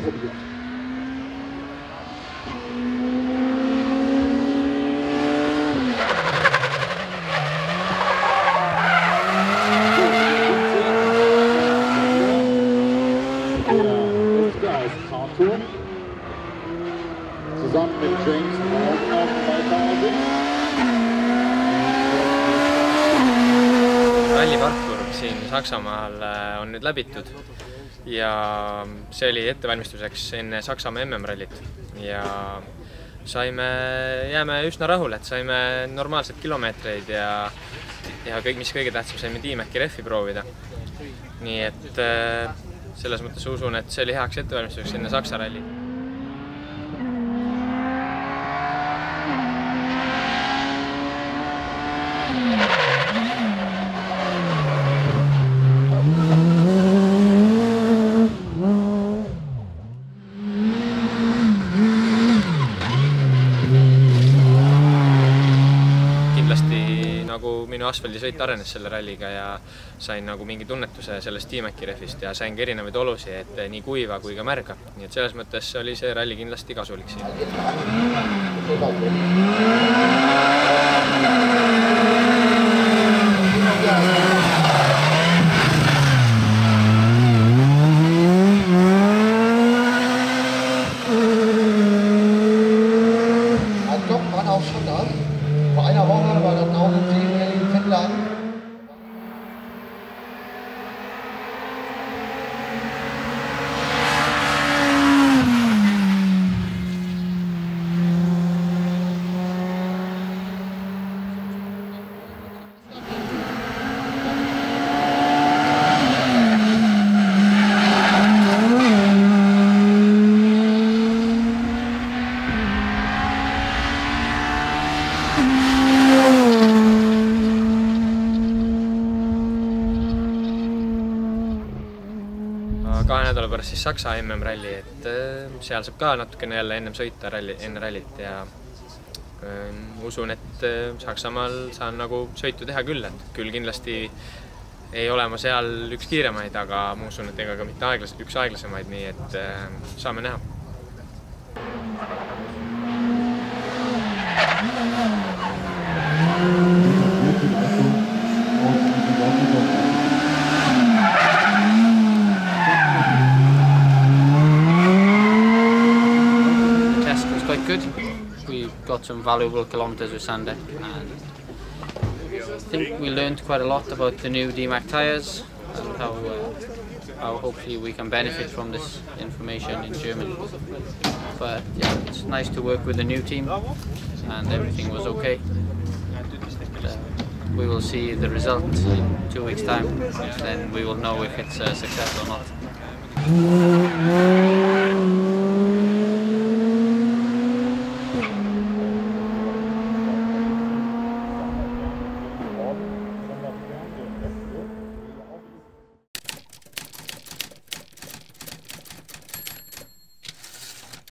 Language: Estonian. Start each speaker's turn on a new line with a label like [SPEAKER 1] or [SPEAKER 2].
[SPEAKER 1] ausprobiert. Zusammen mit James Morgan auf 2000.
[SPEAKER 2] Ralliparkur siin Saksamaal on nüüd läbitud ja see oli ettevalmistuseks enne Saksamaa MM-rallit ja jääme üsna rahule, et saime normaalseid kilomeetreid ja mis kõige tähtsam, saime Tiimäki rehvi proovida. Nii et selles mõttes usun, et see oli heaks ettevalmistuseks enne Saksa ralli. Minu asfaldisõit arenes selle ralliga ja sain nagu mingi tunnetuse sellest Tiimäki rehvist ja sain ka erinevaid olusi, et nii kuiva kui ka märga. Nii et selles mõttes oli see ralli kindlasti kasulik siin.
[SPEAKER 1] Vor einer Woche war das 1007 in Finnland.
[SPEAKER 2] Kahe nädala pärast siis Saksa MM-ralli, et seal saab ka natukene jälle ennem sõita enne rallit ja usun, et Saksamaal saan nagu sõitu teha küll, et küll kindlasti ei ole ma seal üks kiiremaid, aga ma usun, et ega ka mitte üks aeglasemaid, nii et saame näha.
[SPEAKER 3] Good. We got some valuable kilometers with Sander, and I think we learned quite a lot about the new DMAC tyres and how hopefully we can benefit from this information in Germany. But yeah, it's nice to work with the new team, and everything was okay. We will see the result in 2 weeks' time, then we will know if it's a success or not.